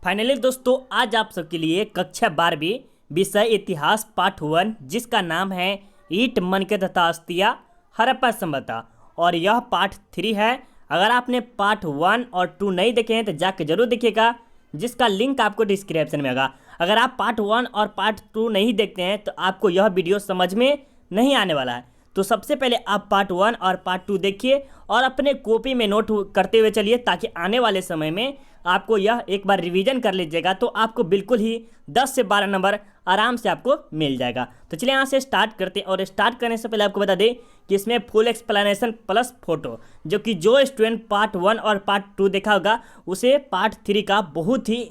Finally दोस्तों आज आप सबके लिए कक्षा 12वीं विषय इतिहास पार्ट 1 जिसका नाम है ईट मन के तथा अस्तिया हड़प्पा सभ्यता और यह पार्ट 3 है। अगर आपने पार्ट 1 और 2 नहीं देखे हैं तो जाके जरूर देखिएगा, जिसका लिंक आपको डिस्क्रिप्शन में होगा। अगर आप पार्ट 1 और पार्ट 2 नहीं देखते हैं तो आपको यह वीडियो समझ में नहीं आने वाला है। तो सबसे पहले आप पार्ट 1 और पार्ट 2 देखिए और अपने कॉपी में नोट करते हुए चलिए, ताकि आने वाले समय में आपको यह एक बार रिवीजन कर लीजिएगा तो आपको बिल्कुल ही 10 से 12 नंबर आराम से आपको मिल जाएगा। तो चलिए यहाँ से स्टार्ट करते हैं। और स्टार्ट करने से पहले आपको बता दें कि इसमें फुल एक्सप्लेनेशन प्लस फोटो, जो कि जो स्टूडेंट पार्ट 1 और पार्ट 2 देखा होगा उसे पार्ट 3 का बहुत ही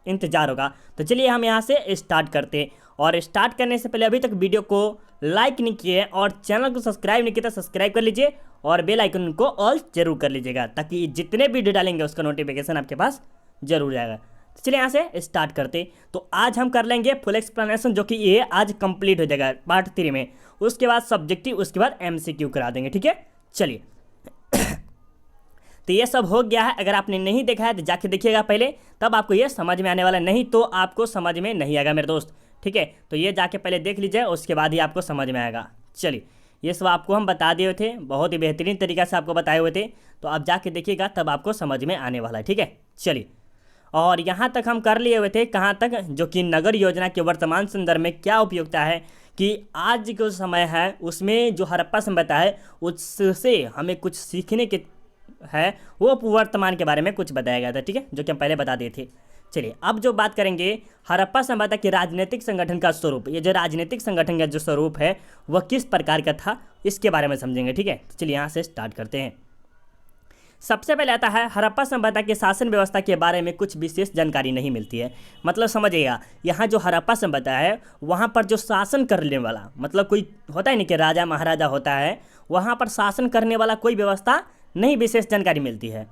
इंतजार होगा। तो चलिए हम यहाँ से स्टार्ट करते हैं। और स्टार्ट करने से पहले अभी तक वीडियो को लाइक नहीं किए और चैनल को सब्सक्राइब नहीं किया तो सब्सक्राइब कर लीजिए और बेल आइकन को ऑल जरूर कर लीजिएगा, ताकि जितने वीडियो डालेंगे उसका नोटिफिकेशन आपके पास जरूर जाएगा। तो चलिए यहाँ से स्टार्ट करते। तो आज हम कर लेंगे फुल एक्सप्लेनेशन, जो कि ये आज कंप्लीट हो जाएगा पार्ट 3 में। उसके बाद सब्जेक्टिव, उसके बाद MCQ करा देंगे। ठीक है, चलिए तो ये सब हो गया है। अगर आपने नहीं देखा है तो जाके देखिएगा पहले, तब आपको ये समझ में आने वाला, नहीं तो आपको समझ में नहीं आएगा मेरे दोस्त। ठीक है, तो ये जाके पहले देख लीजिए, उसके बाद ही आपको समझ में आएगा। चलिए, ये सब आपको हम बता दिए थे, बहुत ही बेहतरीन तरीक़ा से आपको बताए हुए थे, तो आप जाके देखिएगा तब आपको समझ में आने वाला है। ठीक है, चलिए, और यहाँ तक हम कर लिए हुए थे, कहाँ तक, जो कि नगर योजना के वर्तमान संदर्भ में क्या उपयोगिता है, कि आज जो समय है उसमें जो हड़प्पा सभ्यता है उससे हमें कुछ सीखने के है, वो वर्तमान के बारे में कुछ बताया गया था। ठीक है, जो कि हम पहले बता दिए थे। चलिए, अब जो बात करेंगे हड़प्पा सभ्यता के राजनीतिक संगठन का स्वरूप, ये जो राजनीतिक संगठन का जो स्वरूप है वह किस प्रकार का था, इसके बारे में समझेंगे। ठीक है, तो चलिए यहाँ से स्टार्ट करते हैं। सबसे पहले आता है हड़प्पा सभ्यता के शासन व्यवस्था के बारे में कुछ विशेष जानकारी नहीं मिलती है। मतलब समझिएगा, यहाँ जो हड़प्पा सभ्यता है वहाँ पर जो शासन करने वाला, मतलब कोई होता है नहीं कि राजा महाराजा होता है, वहाँ पर शासन करने वाला कोई व्यवस्था नहीं, विशेष जानकारी मिलती है।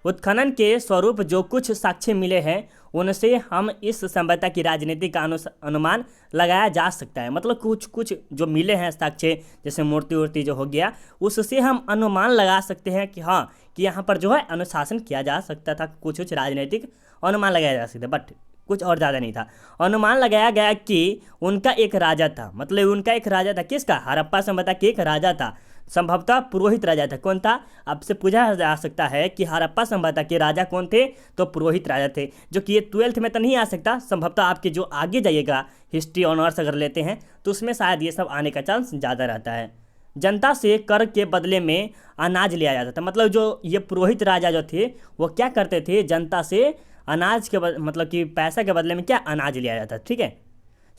उत्खनन के स्वरूप जो कुछ साक्ष्य मिले हैं उनसे हम इस सभ्यता की राजनीति का अनुमान लगाया जा सकता है। मतलब कुछ कुछ जो मिले हैं साक्ष्य, जैसे मूर्ति वूर्ति जो हो गया, उससे हम अनुमान लगा सकते हैं कि हाँ, कि यहाँ पर जो है अनुशासन किया जा सकता था, कुछ कुछ राजनीतिक अनुमान लगाया जा सकता है, बट कुछ और ज़्यादा नहीं था। अनुमान लगाया गया कि उनका एक राजा था, मतलब उनका एक राजा था, किसका, हड़प्पा सभ्यता के एक राजा था, संभवतः पुरोहित राजा था। कौन था, आपसे पूछा जा सकता है कि हड़प्पा सभ्यता के राजा कौन थे, तो पुरोहित राजा थे, जो कि ये 12th में तो नहीं आ सकता, संभवतः आपके जो आगे जाइएगा हिस्ट्री ऑनर्स अगर लेते हैं तो उसमें शायद ये सब आने का चांस ज़्यादा रहता है। जनता से कर के बदले में अनाज लिया जाता था। मतलब जो ये पुरोहित राजा जो थे वो क्या करते थे, जनता से अनाज के मतलब कि पैसा के बदले में क्या, अनाज लिया जाता। ठीक है,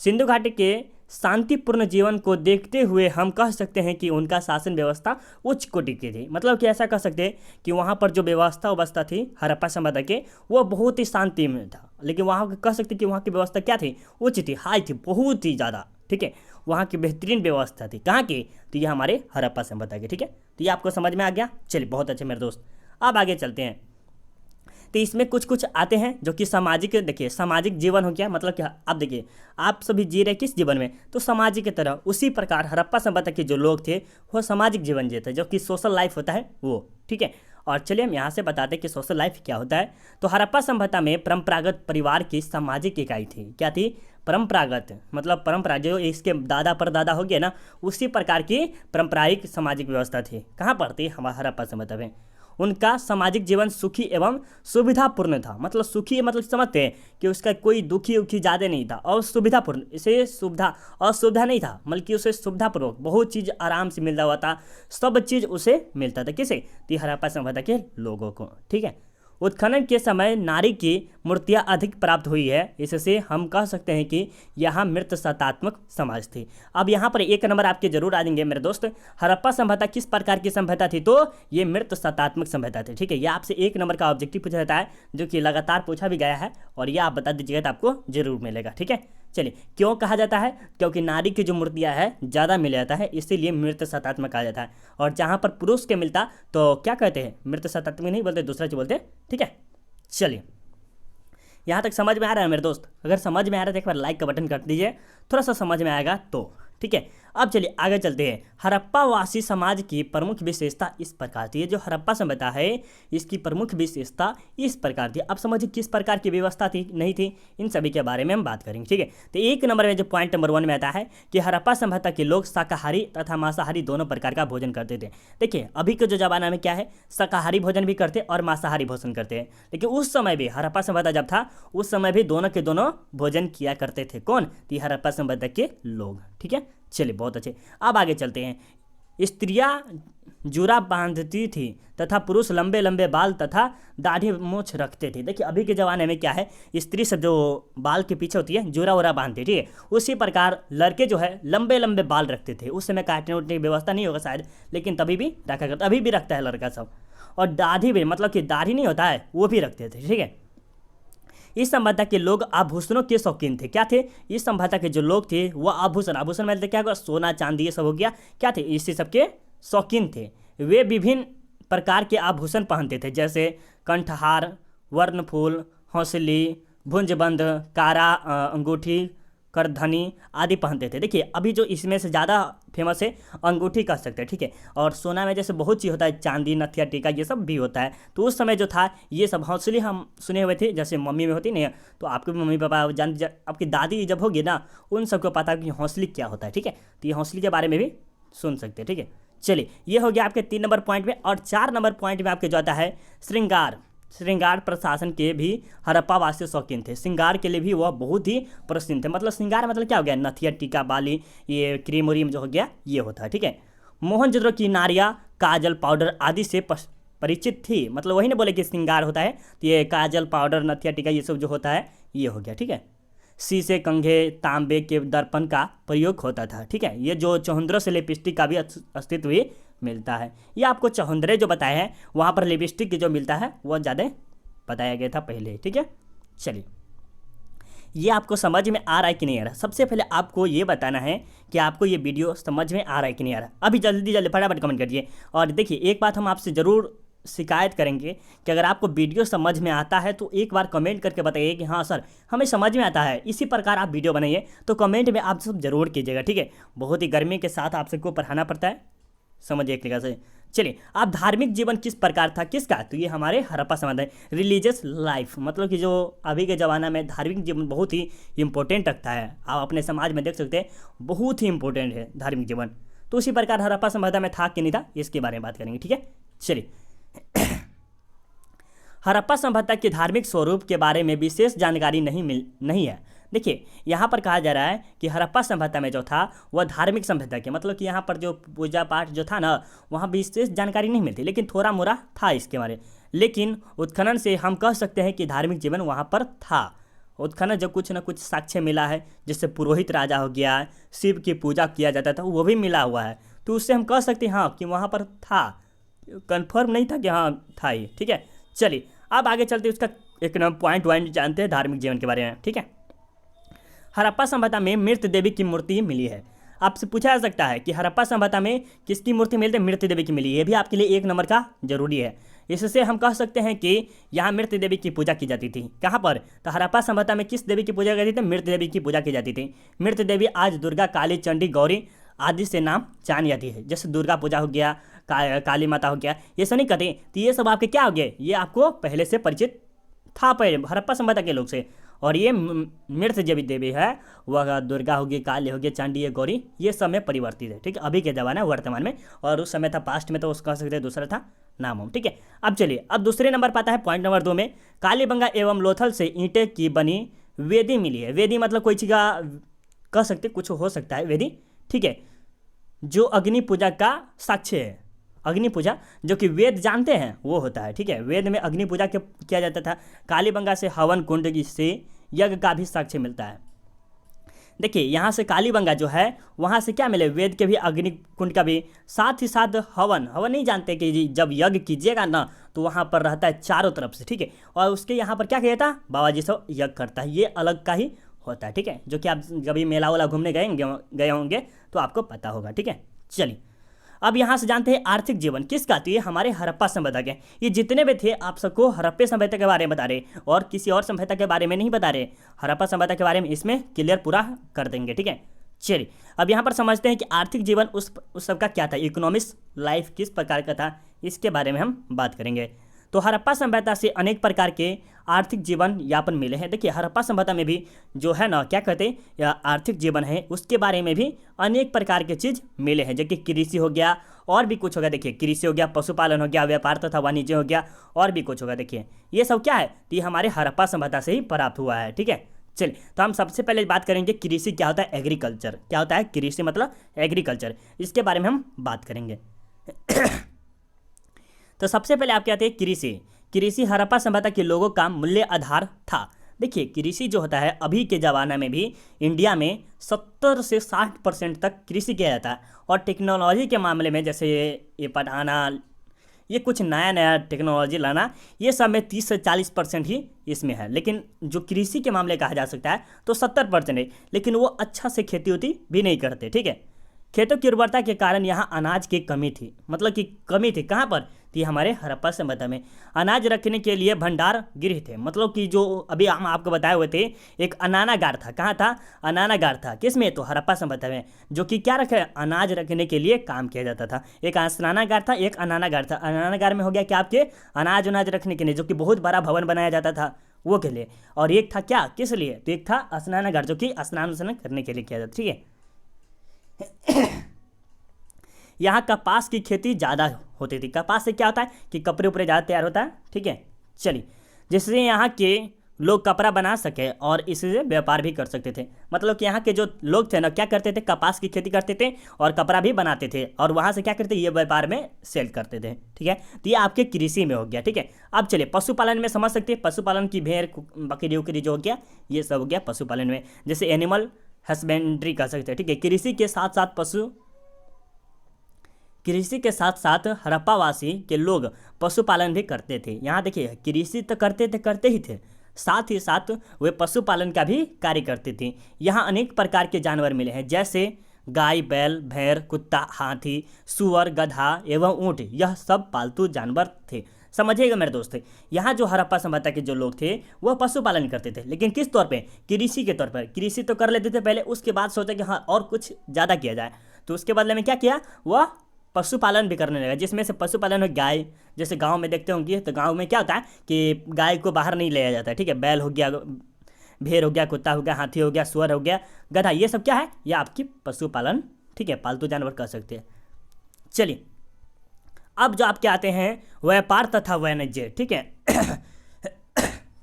सिंधु घाटी के शांतिपूर्ण जीवन को देखते हुए हम कह सकते हैं कि उनका शासन व्यवस्था उच्च कोटि की थी। मतलब कि ऐसा कह सकते हैं कि वहाँ पर जो व्यवस्था थी हड़प्पा सभ्यता के, वो बहुत ही शांति में था। लेकिन वहाँ कह सकते हैं कि वहाँ की व्यवस्था क्या थी, उच्च थी, हाई थी, बहुत ही ज़्यादा। ठीक है, वहाँ की बेहतरीन व्यवस्था थी। कहाँ की, तो ये हमारे हड़प्पा सभ्यता की। ठीक है, तो ये आपको समझ में आ गया। चलिए, बहुत अच्छे मेरे दोस्त, अब आगे चलते हैं। तो इसमें कुछ कुछ आते हैं जो कि सामाजिक, देखिए सामाजिक जीवन हो गया, मतलब क्या, आप देखिए आप सभी जी रहे किस जीवन में, तो सामाजिक की तरह। उसी प्रकार हड़प्पा सभ्यता के जो लोग थे वो सामाजिक जीवन जीते, जो कि सोशल लाइफ होता है वो। ठीक है, और चलिए हम यहाँ से बताते हैं कि सोशल लाइफ क्या होता है। तो हड़प्पा सभ्यता में परंपरागत परिवार की सामाजिक इकाई थी। क्या थी, परंपरागत, मतलब परंपरा जो इसके दादा परदादा हो गया ना, उसी प्रकार की पारंपरिक सामाजिक व्यवस्था थी। कहाँ पर थी, हमारा हड़प्पा सभ्यता में। उनका सामाजिक जीवन सुखी एवं सुविधापूर्ण था। मतलब सुखी मतलब समझते हैं कि उसका कोई दुखी उखी ज़्यादा नहीं था, और सुविधापूर्ण, इसे सुविधा असुविधा नहीं था, बल्कि उसे सुविधापूर्वक बहुत चीज़ आराम से मिलता हुआ था, सब चीज़ उसे मिलता था। किसे, तो हड़प्पा सभ्यता के लोगों को। ठीक है, उत्खनन के समय नारी की मूर्तियाँ अधिक प्राप्त हुई है, इससे हम कह सकते हैं कि यहाँ मृत सत्तात्मक समाज थी। अब यहाँ पर एक नंबर आपके जरूर आ जाएंगे मेरे दोस्त, हड़प्पा सभ्यता किस प्रकार की सभ्यता थी, तो ये मृत सत्तात्मक सभ्यता थी। ठीक है, ये आपसे एक नंबर का ऑब्जेक्टिव पूछा जाता है, जो कि लगातार पूछा भी गया है, और ये आप बता दीजिएगा तो आपको जरूर मिलेगा। ठीक है, चलिए, क्यों कहा जाता है, क्योंकि नारी की जो मूर्तियाँ है ज़्यादा मिल जाता है, इसीलिए मृत सत्तात्मक कहा जाता है। और जहाँ पर पुरुष के मिलता तो क्या कहते हैं, मृत सत्तात्मक नहीं बोलते, दूसरा चीज बोलते। ठीक है, चलिए, यहाँ तक समझ में आ रहा है मेरे दोस्त। अगर समझ में आ रहा है तो एक बार लाइक का बटन कर दीजिए, थोड़ा सा समझ में आएगा तो। ठीक है, अब चलिए आगे चलते हैं। हड़प्पावासी समाज की प्रमुख विशेषता इस प्रकार थी। ये जो हड़प्पा सभ्यता है इसकी प्रमुख विशेषता इस प्रकार थी। अब समझिए किस प्रकार की व्यवस्था थी, नहीं थी, इन सभी के बारे में हम बात करेंगे, ठीक है। तो एक नंबर में जो पॉइंट नंबर 1 में आता है कि हड़प्पा सभ्यता के लोग शाकाहारी तथा मांसाहारी दोनों प्रकार का भोजन करते थे। देखिए अभी के जो जमाना में क्या है, शाकाहारी भोजन भी करते और मांसाहारी भोजन करते हैं, लेकिन उस समय भी हड़प्पा सभ्यता जब था उस समय भी दोनों के दोनों भोजन किया करते थे। कौन? तो हड़प्पा सभ्यता के लोग, ठीक है। चलिए बहुत अच्छे, अब आगे चलते हैं। स्त्रियां जूरा बांधती थी तथा पुरुष लंबे लंबे बाल तथा दाढ़ी मूछ रखते थे। देखिए अभी के ज़माने में क्या है, स्त्री सब जो बाल के पीछे होती है जूरा वूरा बांधती है, ठीक है। उसी प्रकार लड़के जो है लंबे लंबे बाल रखते थे। उस समय काटने उटने की व्यवस्था नहीं होगा शायद, लेकिन तभी भी रखा करता, अभी भी रखता है लड़का सब। और दाढ़ी भी, मतलब कि दाढ़ी नहीं होता है, वो भी रखते थे, ठीक है। इस सभ्यता के लोग आभूषणों के शौकीन थे। क्या थे? इस सभ्यता के जो लोग थे वो आभूषण, आभूषण मतलब क्या होगा, सोना चांदी ये सब हो गया, क्या थे, इसी सब के शौकीन थे। वे विभिन्न प्रकार के आभूषण पहनते थे, जैसे कंठहार, वर्णफूल, हौसली, भुंजबंद, कारा अंगूठी, करधनी आदि पहनते थे। देखिए अभी जो इसमें से ज़्यादा फेमस है अंगूठी कह सकते हैं, ठीक है। और सोना में जैसे बहुत चीज़ होता है, चांदी, नथिया, टीका, ये सब भी होता है। तो उस समय जो था ये सब हौसली हम सुने हुए थे, जैसे मम्मी में होती नहीं, तो आपके भी मम्मी पापा आपकी दादी जब होगी ना, उन सबको पता है कि हौसली क्या होता है, ठीक है। तो ये हौसली के बारे में भी सुन सकते हैं, ठीक है। चलिए ये हो गया आपके 3 नंबर पॉइंट में। और 4 नंबर पॉइंट में आपके जो आता है श्रृंगार। श्रृंगार प्रशासन के भी हड़प्पावासी शौकीन थे। श्रृंगार के लिए भी वह बहुत ही प्रसिद्ध थे। मतलब श्रृंगार मतलब क्या हो गया, नथिया, टीका, बाली, ये क्रीम व्रीम जो हो गया ये होता है, ठीक है। मोहनजोदड़ो की नारियाँ काजल पाउडर आदि से परिचित थी। मतलब वही ना बोले कि श्रृंगार होता है, तो ये काजल पाउडर नथिया टीका ये सब जो होता है ये हो गया, ठीक है। शीशे, कंघे, तांबे के दर्पण का प्रयोग होता था, ठीक है। ये जो चौहंद्रों से लिपस्टिक का भी अस्तित्व भी मिलता है। ये आपको चौहंद्रे जो बताए हैं वहाँ पर लिपस्टिक जो मिलता है वो ज़्यादा बताया गया था पहले, ठीक है। चलिए ये आपको समझ में आ रहा है कि नहीं आ रहा। सबसे पहले आपको ये बताना है कि आपको ये वीडियो समझ में आ रहा है कि नहीं आ रहा। अभी जल्दी जल्दी फटाफट कमेंट करिए। और देखिए एक बात हम आपसे ज़रूर शिकायत करेंगे कि अगर आपको वीडियो समझ में आता है तो एक बार कमेंट करके बताइए कि हाँ सर हमें समझ में आता है। इसी प्रकार आप वीडियो बनाइए, तो कमेंट में आप सब जरूर कीजिएगा, ठीक है। बहुत ही गर्मी के साथ आप सबको पढ़ाना पड़ता है, समझिए एक तरीके से। चलिए आप धार्मिक जीवन किस प्रकार था, किसका? तो ये हमारे हड़प्पा समाज है। रिलीजियस लाइफ मतलब कि जो अभी के ज़माना में धार्मिक जीवन बहुत ही इंपॉर्टेंट रखता है। आप अपने समाज में देख सकते हैं बहुत ही इंपॉर्टेंट है धार्मिक जीवन। तो उसी प्रकार हड़प्पा सभ्यता में था कि नहीं था, इसके बारे में बात करेंगे, ठीक है। चलिए हड़प्पा सभ्यता के धार्मिक स्वरूप के बारे में विशेष जानकारी नहीं है। देखिए यहाँ पर कहा जा रहा है कि हड़प्पा सभ्यता में जो था वह धार्मिक सभ्यता के, मतलब कि यहाँ पर जो पूजा पाठ जो था ना वहाँ विशेष जानकारी नहीं मिलती, लेकिन थोड़ा मोड़ा था इसके बारे। लेकिन उत्खनन से हम कह सकते हैं कि धार्मिक जीवन वहाँ पर था। उत्खनन जब कुछ ना कुछ साक्ष्य मिला है, जैसे पुरोहित राजा हो गया, शिव की पूजा किया जाता था, वो भी मिला हुआ है, तो उससे हम कह सकते हैं हाँ कि वहाँ पर था। कन्फर्म नहीं था कि हाँ था ही, ठीक है। चलिए अब आगे चलते उसका एक पॉइंट जानते हैं धार्मिक जीवन के बारे में, ठीक है। हड़प्पा सभ्यता में मृत देवी की मूर्ति मिली है। आपसे पूछा जा सकता है कि हड़प्पा सभ्यता में किसकी मूर्ति मिलती है? मृत देवी की मिली है। ये भी आपके लिए 1 नंबर का जरूरी है। इससे हम कह सकते हैं कि यहाँ मृत देवी की पूजा की जाती थी। कहाँ पर? तो हड़प्पा सभ्यता में किस देवी की पूजा की जाती थी? मृत देवी की पूजा की जाती थी। मृत देवी आज दुर्गा, काली, चंडी, गौरी आदि से नाम जानी जाती है। जैसे दुर्गा पूजा हो गया, काली माता हो गया, ये सब नहीं कहते। तो ये सब आपके क्या हो गए, ये आपको पहले से परिचित था पहले हड़प्पा सभ्यता के लोग से। और ये मृत देवी है वह दुर्गा होगी, काली होगी, चांडी है, गौरी, ये सब में परिवर्तित है, ठीक है। अभी के ज़माना वर्तमान में, और उस समय था पास्ट में तो उसका कह सकते हैं दूसरा था नाम हम, ठीक है। अब चलिए अब दूसरे नंबर पर आता है पॉइंट नंबर 2 में कालीबंगा एवं लोथल से ईंटें की बनी वेदी मिली है। वेदी मतलब कोई चीज़ का कह सकते कुछ हो सकता है वेदी, ठीक है, जो अग्नि पूजा का साक्ष्य है। अग्नि पूजा जो कि वेद जानते हैं वो होता है, ठीक है। वेद में अग्नि पूजा किया जाता था। कालीबंगा से हवन कुंड से यज्ञ का भी साक्ष्य मिलता है। देखिए यहाँ से कालीबंगा जो है वहाँ से क्या मिले, वेद के भी अग्नि कुंड का भी, साथ ही साथ हवन नहीं जानते कि जब यज्ञ कीजिएगा ना तो वहाँ पर रहता है चारों तरफ से, ठीक है। और उसके यहाँ पर क्या किया था, बाबा जी सब यज्ञ करता है, ये अलग का ही होता है, ठीक है। जो कि आप कभी मेला वाला घूमने गए होंगे तो आपको पता होगा, ठीक है। चलिए अब यहाँ से जानते हैं आर्थिक जीवन किसका? तो ये हमारे हड़प्पा सभ्यता के। ये जितने भी थे आप सबको हड़प्पा सभ्यता के बारे में बता रहे और किसी और सभ्यता के बारे में नहीं बता रहे। हड़प्पा सभ्यता के बारे में इसमें क्लियर पूरा कर देंगे, ठीक है। चलिए अब यहाँ पर समझते हैं कि आर्थिक जीवन उस सब का क्या था, इकोनॉमिक्स लाइफ किस प्रकार का था, इसके बारे में हम बात करेंगे। तो हड़प्पा सभ्यता से अनेक प्रकार के आर्थिक जीवन यापन मिले हैं। देखिए हड़प्पा सभ्यता में भी जो है ना क्या कहते हैं या आर्थिक जीवन है उसके बारे में भी अनेक प्रकार के चीज़ मिले हैं, जो कि कृषि हो गया और भी कुछ होगा। देखिए कृषि हो गया, पशुपालन हो गया, व्यापार तथा वाणिज्य हो गया और भी कुछ होगा। देखिए ये सब क्या है, तो ये हमारे हड़प्पा सभ्यता से ही प्राप्त हुआ है। ठीक है, चलिए तो हम सबसे पहले बात करेंगे कृषि क्या होता है, एग्रीकल्चर क्या होता है, कृषि मतलब एग्रीकल्चर, इसके बारे में हम बात करेंगे। तो सबसे पहले आप कहते हैं कृषि। कृषि हड़प्पा सभ्यता के लोगों का मूल्य आधार था। देखिए कृषि जो होता है अभी के ज़माना में भी इंडिया में 70 से 60% तक कृषि किया जाता है। और टेक्नोलॉजी के मामले में जैसे ये पढ़ाना, ये कुछ नया नया टेक्नोलॉजी लाना, ये सब में 30 से 40% ही इसमें है। लेकिन जो कृषि के मामले कहा जा सकता है तो 70% है, लेकिन वो अच्छा से खेती होती भी नहीं करते। ठीक है, खेतों की उर्वरता के कारण यहाँ अनाज की कमी थी, मतलब कि कमी थी कहाँ पर थी, हमारे हड़प्पा सभ्यता में। अनाज रखने के लिए भंडार गृह थे, मतलब कि जो अभी हम आपको बताए हुए थे एक अनानागार था। कहाँ था, अनानागार था, किसमें, तो हड़प्पा सभ्यता में, जो कि क्या रखे, अनाज रखने के लिए काम किया जाता था। एक स्नानागार था, एक अनानागार था। अनानागार में हो गया कि आपके अनाज रखने के लिए, जो कि बहुत बड़ा भवन बनाया जाता था वो के लिए। और एक था क्या, किस लिए, तो एक था स्नानागार, जो कि स्नान करने के लिए किया जाता। ठीक है, यहाँ कपास की खेती ज़्यादा होती थी। कपास से क्या होता है कि कपड़े उपड़े ज़्यादा तैयार होता है। ठीक है, चलिए जिससे यहाँ के लोग कपड़ा बना सके और इससे व्यापार भी कर सकते थे। मतलब कि यहाँ के जो लोग थे ना क्या करते थे, कपास की खेती करते थे और कपड़ा भी बनाते थे और वहाँ से क्या करते, ये व्यापार में सेल करते थे। ठीक है, तो ये आपके कृषि में हो गया। ठीक है, अब चलिए पशुपालन में समझ सकते हैं। पशुपालन की भेड़ बकरी उकरी जो हो गया, ये सब हो गया पशुपालन में, जैसे एनिमल हस्बेंड्री कर सकते हैं। ठीक है, कृषि के साथ साथ हड़प्पावासी के लोग पशुपालन भी करते थे। यहाँ देखिए कृषि तो करते ही थे, साथ ही साथ वे पशुपालन का भी कार्य करते थे। यहाँ अनेक प्रकार के जानवर मिले हैं, जैसे गाय, बैल, भेड़, कुत्ता, हाथी, सुअर, गधा एवं ऊँट, यह सब पालतू जानवर थे। समझिएगा मेरे दोस्त, यहाँ जो हड़प्पा सभ्यता के जो लोग थे वह पशुपालन करते थे, लेकिन किस तौर पे, कृषि के तौर पर। कृषि तो कर लेते थे पहले, उसके बाद सोचा कि हाँ और कुछ ज़्यादा किया जाए, तो उसके बदले में क्या किया, वह पशुपालन भी करने लगा। जिसमें से पशुपालन में गाय, जैसे गांव में देखते होंगे तो गांव में क्या होता है कि गाय को बाहर नहीं ले जाता है। ठीक है, बैल हो गया, भेड़ हो गया, कुत्ता हो गया, हाथी हो गया, सुअर हो गया, गधा, ये सब क्या है, ये आपकी पशुपालन। ठीक है, पालतू जानवर कह सकते हैं। चलिए अब जो आपके आते हैं व्यापार तथा वाणिज्य। ठीक है,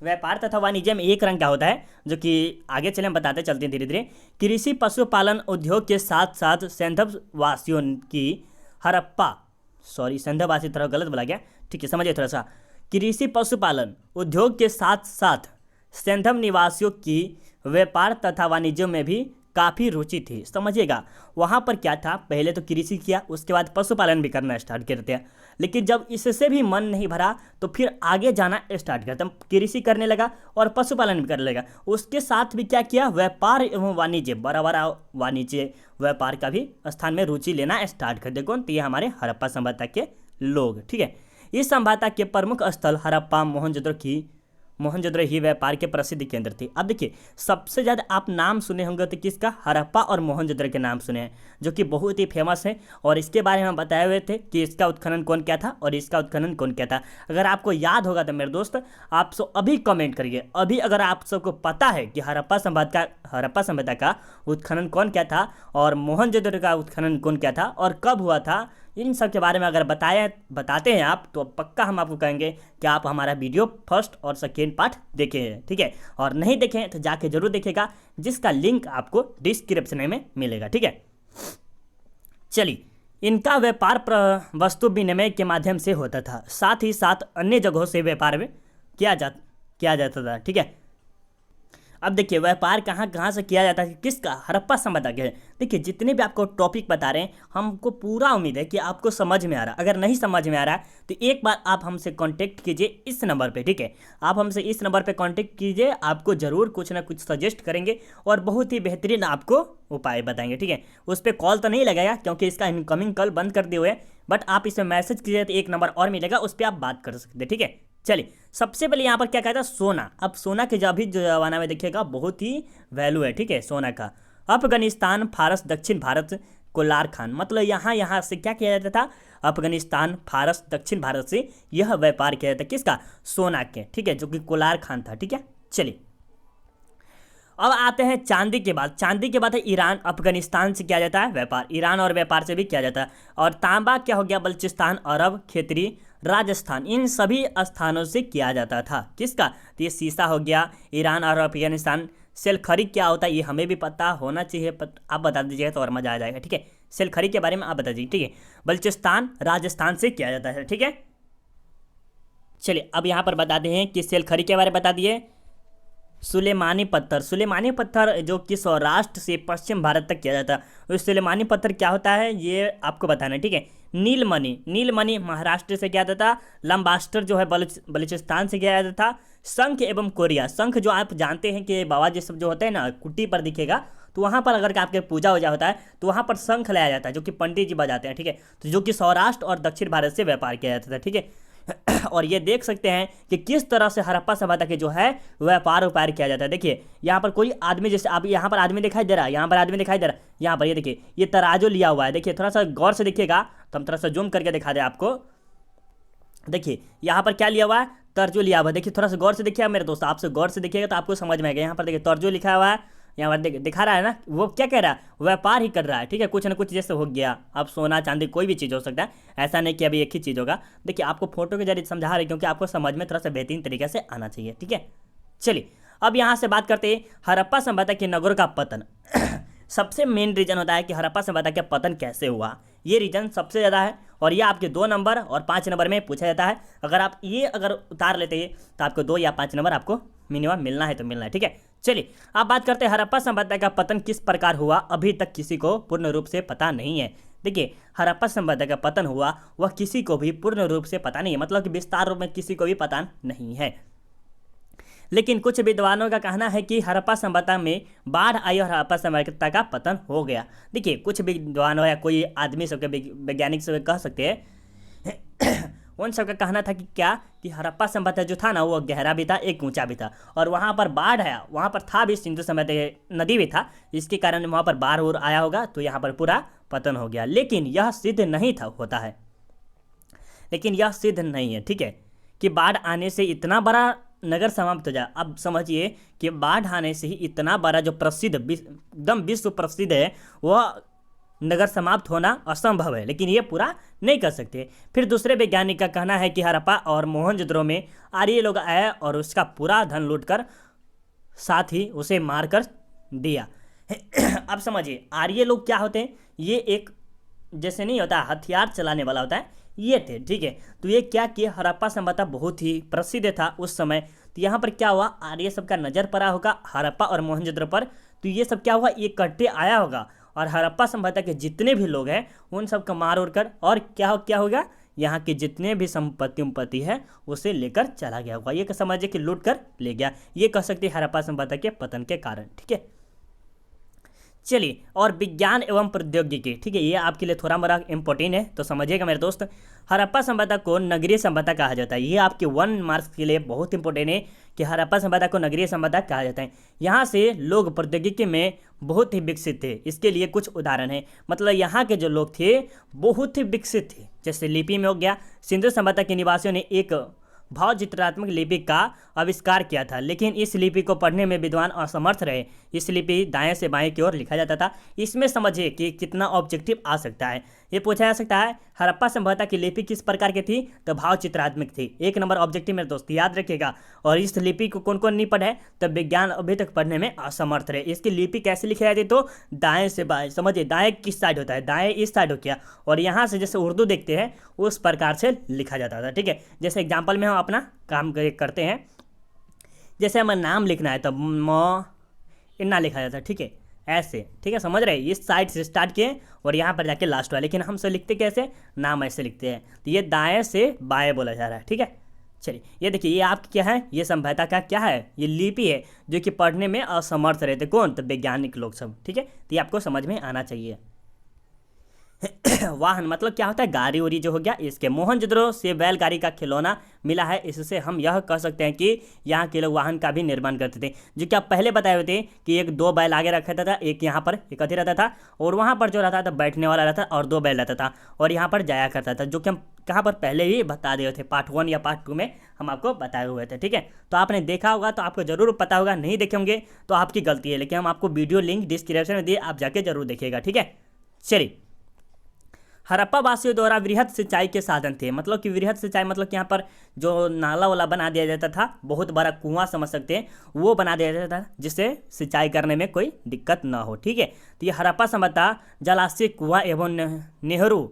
व्यापार तथा वाणिज्य में एक रंग क्या होता है, जो कि आगे चले हम बताते चलते हैं धीरे धीरे। कृषि पशुपालन उद्योग के साथ साथ सैंधववासियों की सैंधववासी थोड़ा गलत बोला गया। ठीक है, समझिए थोड़ा सा। कृषि पशुपालन उद्योग के साथ साथ सैंधव निवासियों की व्यापार तथा वाणिज्यों में भी काफ़ी रुचि थी। समझिएगा वहाँ पर क्या था, पहले तो कृषि किया, उसके बाद पशुपालन भी करना स्टार्ट करते हैं। लेकिन जब इससे भी मन नहीं भरा तो फिर आगे जाना स्टार्ट करते हैं, कृषि करने लगा और पशुपालन भी करने लगा। उसके साथ भी क्या किया, व्यापार एवं वाणिज्य, बड़ा बड़ा वाणिज्य व्यापार का भी स्थान में रुचि लेना स्टार्ट कर दे। कौन, तो ये हमारे हड़प्पा सभ्यता के लोग। ठीक है, इस सभ्यता के प्रमुख स्थल हड़प्पा, मोहनजोदड़ो ही व्यापार के प्रसिद्ध केंद्र थे। अब देखिए सबसे ज़्यादा आप नाम सुने होंगे तो किसका, हड़प्पा और मोहनजोदड़ो के नाम सुने हैं, जो कि बहुत ही फेमस है। और इसके बारे में हम बताए हुए थे कि इसका उत्खनन कौन किया था और इसका उत्खनन कौन किया था। अगर आपको याद होगा तो मेरे दोस्त आप सब अभी कमेंट करिए। अभी अगर आप सबको पता है कि हड़प्पा सभ्यता का उत्खनन कौन किया था और मोहनजोदड़ो का उत्खनन कौन किया था और कब हुआ था, इन सब के बारे में अगर बताते हैं आप, तो पक्का हम आपको कहेंगे कि आप हमारा वीडियो फर्स्ट और सेकेंड पार्ट देखे हैं। ठीक है, और नहीं देखें तो जाके जरूर देखेगा, जिसका लिंक आपको डिस्क्रिप्शन में मिलेगा। ठीक है, चलिए इनका व्यापार वस्तु विनिमय के माध्यम से होता था, साथ ही साथ अन्य जगहों से व्यापार में किया जाता था। ठीक है, अब देखिए व्यापार कहाँ कहाँ से किया जाता है, किसका, हड़प्पा सभ्यता के। देखिए जितने भी आपको टॉपिक बता रहे हैं हमको पूरा उम्मीद है कि आपको समझ में आ रहा है। अगर नहीं समझ में आ रहा है तो एक बार आप हमसे कांटेक्ट कीजिए इस नंबर पे। ठीक है, आप हमसे इस नंबर पे कांटेक्ट कीजिए, आपको ज़रूर कुछ ना कुछ सजेस्ट करेंगे और बहुत ही बेहतरीन आपको उपाय बताएंगे। ठीक है, उस पर कॉल तो नहीं लगेगा क्योंकि इसका इनकमिंग कॉल बंद कर दिए हुए हैं, बट आप इसमें मैसेज कीजिए तो एक नंबर और मिलेगा, उस पर आप बात कर सकते हैं। ठीक है, चलिए सबसे पहले यहाँ पर क्या कहता है, सोना। अब सोना के जो अभी जो जमाना में देखिएगा बहुत ही वैल्यू है। ठीक है, सोना का अफगानिस्तान, फारस, दक्षिण भारत, कोलार खान। मतलब यहाँ से क्या किया जाता था, अफगानिस्तान, फारस, दक्षिण भारत से यह व्यापार किया जाता है, किसका, सोना के, ठीक है, जो कि कोलार खान था, ठीक है। चलिए अब आते हैं चांदी के बाद। चांदी के बाद है ईरान, अफगानिस्तान से किया जाता है व्यापार, ईरान और व्यापार से भी किया जाता है। और तांबा क्या हो गया, बलूचिस्तान, अरब, खेतरी, राजस्थान, इन सभी स्थानों से किया जाता था, किसका, तो ये सीसा हो गया, ईरान और अफगानिस्तान। सेलखरी क्या होता है ये हमें भी पता होना चाहिए, आप बता दीजिएगा तो और मजा आ जाएगा, ठीक है। सेलखरी के बारे में आप बता दीजिए, ठीक है। बलूचिस्तान, राजस्थान से किया जाता है, ठीक है। चलिए अब यहाँ पर बताते हैं कि सेलखरी के बारे में बता दिए। सुलेमानी पत्थर, सुलेमानी पत्थर जो कि सौराष्ट्र से पश्चिम भारत तक किया जाता है, तो सुलेमानी पत्थर क्या होता है ये आपको बताना है, ठीक है। नीलमणि, नीलमणि महाराष्ट्र से किया जाता था। लंबास्टर जो है बलूचिस्तान से किया जाता था। शंख एवं कोरिया, शंख जो आप जानते हैं कि बाबा जी सब जो होते हैं ना, कुट्टी पर दिखेगा, तो वहाँ पर अगर आपके पूजा वूजा होता है तो वहाँ पर शंख लाया जाता है, जो कि पंडित जी बजाते हैं, ठीक है। तो जो कि सौराष्ट्र और दक्षिण भारत से व्यापार किया जाता था, ठीक है। और ये देख सकते हैं कि किस तरह से हड़प्पा सभ्यता के जो है व्यापार किया जाता है। देखिए यहाँ पर कोई आदमी, जैसे आप यहाँ पर आदमी दिखाई दे रहा है, यहाँ पर आदमी दिखाई दे रहा है, यहाँ पर ये देखिए ये तराजू लिया हुआ है। देखिए थोड़ा सा गौर से देखिएगा तो हम थोड़ा सा जूम करके दिखा दें आपको। देखिए यहाँ पर क्या लिया हुआ है, तर्जू लिया हुआ है। देखिए थोड़ा सा गौर से देखिए मेरे दोस्त, आपसे गौर से देखिएगा तो आपको समझ में आएगा। यहाँ पर देखिए तर्जू लिखा हुआ है, यहाँ पर दिखा रहा है ना, वो क्या कह रहा है, व्यापार ही कर रहा है, ठीक है। कुछ ना कुछ जैसे हो गया, अब सोना चांदी कोई भी चीज़ हो सकता है, ऐसा नहीं कि अभी एक ही चीज़ होगा। देखिए आपको फोटो के जरिए समझा रहे क्योंकि आपको समझ में थोड़ा सा बेहतरीन तरीके से आना चाहिए, ठीक है। चलिए अब यहाँ से बात करते हैं हड़प्पा सभ्यता के नगरों का पतन। सबसे मेन रीजन होता है कि हड़प्पा सभ्यता का पतन कैसे हुआ, ये रीजन सबसे ज़्यादा है और ये आपके 2 नंबर और 5 नंबर में पूछा जाता है। अगर आप ये उतार लेते हैं तो आपको 2 या 5 नंबर आपको मिनिमम मिलना है तो मिलना है, ठीक है। चलिए अब बात करते हैं हड़प्पा सभ्यता का पतन किस प्रकार हुआ, अभी तक किसी को पूर्ण रूप से पता नहीं है। देखिए हड़प्पा सभ्यता का पतन हुआ वह किसी को भी पूर्ण रूप से पता नहीं है, मतलब कि विस्तार रूप में किसी को भी पता नहीं है। लेकिन कुछ विद्वानों का कहना है कि हड़प्पा सभ्यता में बाढ़ आई और हड़प्पा सभ्यता का पतन हो गया। देखिए कुछ विद्वानों या कोई आदमी सबके वैज्ञानिक सब कह सकते हैं उन सबका कहना था कि क्या कि हड़प्पा सभ्यता जो था ना वो गहरा भी था, एक ऊंचा भी था, और वहाँ पर बाढ़ आया, वहाँ पर था भी सिंधु सभ्यता नदी भी था, जिसके कारण वहाँ पर बाढ़ और आया होगा तो यहाँ पर पूरा पतन हो गया। लेकिन यह सिद्ध नहीं था होता है, लेकिन यह सिद्ध नहीं है, ठीक है, कि बाढ़ आने से इतना बड़ा नगर समाप्त हो जाए। अब समझिए कि बाढ़ आने से ही इतना बड़ा जो प्रसिद्ध एकदम विश्व प्रसिद्ध है वह नगर समाप्त होना असंभव है, लेकिन ये पूरा नहीं कर सकते। फिर दूसरे वैज्ञानिक का कहना है कि हड़प्पा और मोहनजोदड़ो में आर्य लोग आए और उसका पूरा धन लूटकर साथ ही उसे मारकर दिया। अब समझिए आर्य लोग क्या होते हैं, ये एक जैसे नहीं होता हथियार चलाने वाला होता है, ये थे, ठीक है। तो ये क्या किया, हड़प्पा सभ्यता बहुत ही प्रसिद्ध था उस समय, तो यहाँ पर क्या हुआ, आर्य सब का नज़र पड़ा होगा हड़प्पा और मोहनजोदड़ो पर, तो ये सब क्या हुआ, ये इकट्ठे आया होगा और हड़प्पा सभ्यता के जितने भी लोग हैं उन सब को मार उड़ कर और क्या होगा, यहाँ के जितने भी संपत्ति है उसे लेकर चला गया होगा। ये समझिए कि लूट कर ले गया, ये कह सकते हैं हड़प्पा सभ्यता के पतन के कारण, ठीक है। चलिए और विज्ञान एवं प्रौद्योगिकी, ठीक है, ये आपके लिए थोड़ा मोड़ा इंपॉर्टेंट है तो समझिएगा मेरे दोस्त। हड़प्पा सभ्यता को नगरीय सभ्यता कहा जाता है, ये आपके 1 मार्क्स के लिए बहुत इंपॉर्टेंट है कि हड़प्पा सभ्यता को नगरीय सभ्यता कहा जाता है। यहाँ से लोग प्रौद्योगिकी में बहुत ही विकसित थे, इसके लिए कुछ उदाहरण है, मतलब यहाँ के जो लोग थे बहुत ही विकसित थे। जैसे लिपि में हो गया, सिंधु सभ्यता के निवासियों ने एक भाव चित्रात्मक लिपि का आविष्कार किया था, लेकिन इस लिपि को पढ़ने में विद्वान असमर्थ रहे। इस लिपि दाएं से बाएं की ओर लिखा जाता था। इसमें समझिए कि कितना ऑब्जेक्टिव आ सकता है, ये पूछा जा सकता है हड़प्पा सभ्यता की लिपि किस प्रकार की थी, तो भाव चित्रात्मक थी। 1 नंबर ऑब्जेक्टिव मेरे दोस्त याद रखिएगा। और इस लिपि को कौन कौन नहीं पढ़े, तब विज्ञान अभी तक पढ़ने में असमर्थ रहे। इसकी लिपि कैसे लिखी जाती, तो दाएं से बाएं, समझिए दाएं किस साइड होता है, दाएं इस साइड हो गया, और यहाँ से जैसे उर्दू देखते हैं उस प्रकार से लिखा जाता था, ठीक है। जैसे एग्जाम्पल में हम अपना काम करते हैं, जैसे हमें नाम लिखना है तो म इतना लिखा जाता है, ठीक है, ऐसे, ठीक है, समझ रहे हैं। इस साइड से स्टार्ट किए और यहाँ पर जाके लास्ट हुआ, लेकिन हम सब लिखते कैसे, नाम ऐसे लिखते हैं, तो ये दाएं से बाएं बोला जा रहा है, ठीक है। चलिए ये देखिए ये आपकी क्या है, ये सभ्यता का क्या है, ये लिपि है जो कि पढ़ने में असमर्थ रहते, कौन, तो वैज्ञानिक लोग सब, ठीक है। तो ये आपको समझ में आना चाहिए। वाहन मतलब क्या होता है, गाड़ी उड़ी जो हो गया इसके। मोहनजोदड़ो से बैलगाड़ी का खिलौना मिला है, इससे हम यह कह सकते हैं कि यहाँ के लोग वाहन का भी निर्माण करते थे। जो कि आप पहले बताए हुए थे कि एक दो बैल आगे रखा था, एक यहाँ पर एक अथी रहता था, और वहाँ पर जो रहता था बैठने वाला रहता और दो बैल रहता था, और यहाँ पर जाया करता था, जो कि हम कहाँ पर पहले ही बता दिए थे, पार्ट 1 या पार्ट 2 में हम आपको बताए हुए थे। ठीक है, तो आपने देखा होगा तो आपको जरूर पता होगा, नहीं देखे होंगे तो आपकी गलती है, लेकिन हम आपको वीडियो लिंक डिस्क्रिप्शन में दिए, आप जाके जरूर देखिएगा। ठीक है, चलिए। हड़प्पा वासियों द्वारा वृहद सिंचाई के साधन थे, मतलब कि वृहद सिंचाई मतलब कि यहाँ पर जो नाला वाला बना दिया जाता था, बहुत बड़ा कुआं समझ सकते हैं, वो बना दिया जाता था जिससे सिंचाई करने में कोई दिक्कत ना हो। ठीक है, तो ये हड़प्पा सभ्यता जलाशय, कुआं एवं नेहरू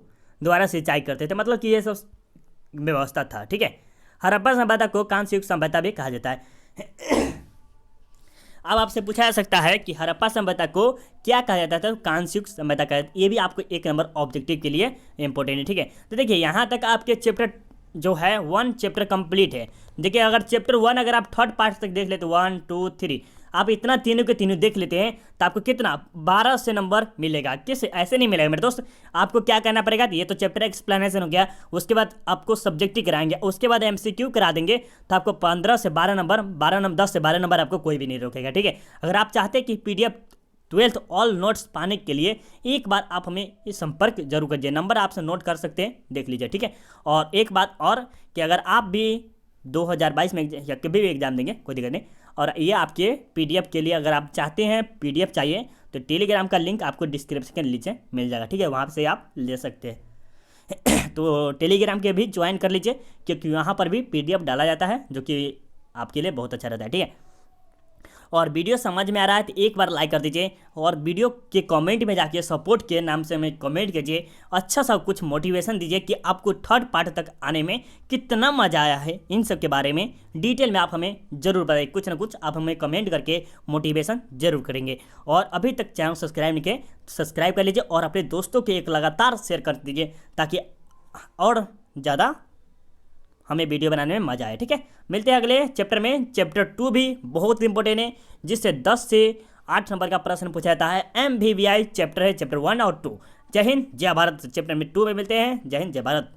द्वारा सिंचाई करते थे, मतलब कि ये सब व्यवस्था था। ठीक है, हड़प्पा सभ्यता को कांस्य युग सभ्यता भी कहा जाता है। अब आपसे पूछा जा सकता है कि हड़प्पा सभ्यता को क्या कहा जाता था, तो कांस्य युग सभ्यता कहा जाता है। ये भी आपको 1 नंबर ऑब्जेक्टिव के लिए इंपॉर्टेंट है। ठीक है, तो देखिए यहाँ तक आपके चैप्टर जो है 1 चैप्टर कंप्लीट है। देखिए अगर चैप्टर 1 अगर आप 3rd पार्ट तक देख लेते 1 2 3, आप इतना तीनों के तीनों देख लेते हैं तो आपको कितना 12 से नंबर मिलेगा। किस ऐसे नहीं मिलेगा मेरे दोस्त, आपको क्या करना पड़ेगा, ये तो चैप्टर एक्सप्लेनेशन हो गया, उसके बाद आपको सब्जेक्ट ही कराएंगे, उसके बाद MCQ करा देंगे, तो आपको 15 से 12 नंबर, 10 से 12 नंबर आपको कोई भी नहीं रोकेगा। ठीक है, अगर आप चाहते हैं कि PDF 12th ऑल नोट्स पाने के लिए एक बार आप हमें इस संपर्क जरूर कीजिए, नंबर आपसे नोट कर सकते हैं, देख लीजिए। ठीक है, और एक बात और कि अगर आप भी 2022 में या कभी भी एग्जाम देंगे कोई दिक्कत नहीं, और ये आपके PDF के लिए अगर आप चाहते हैं PDF चाहिए तो टेलीग्राम का लिंक आपको डिस्क्रिप्शन के नीचे मिल जाएगा। ठीक है, वहाँ से आप ले सकते हैं। तो टेलीग्राम के भी ज्वाइन कर लीजिए, क्योंकि वहाँ पर भी PDF डाला जाता है, जो कि आपके लिए बहुत अच्छा रहता है। ठीक है, और वीडियो समझ में आ रहा है तो एक बार लाइक कर दीजिए, और वीडियो के कमेंट में जाके सपोर्ट के नाम से हमें कमेंट कीजिए, अच्छा सा कुछ मोटिवेशन दीजिए कि आपको 3rd पार्ट तक आने में कितना मज़ा आया है। इन सब के बारे में डिटेल में आप हमें जरूर बताइए, कुछ ना कुछ आप हमें कमेंट करके मोटिवेशन जरूर करेंगे। और अभी तक चैनल सब्सक्राइब नहीं किए सब्सक्राइब कर लीजिए, और अपने दोस्तों के एक लगातार शेयर कर दीजिए, ताकि और ज़्यादा हमें वीडियो बनाने में मजा आए। ठीक है, मिलते हैं अगले चैप्टर में। चैप्टर 2 भी बहुत इंपॉर्टेंट है, जिससे 10 से 8 नंबर का प्रश्न पूछा जाता है। MVVI चैप्टर है, चैप्टर 1 और 2। जय हिंद जय भारत। चैप्टर में 2 में मिलते हैं। जय हिंद जय भारत।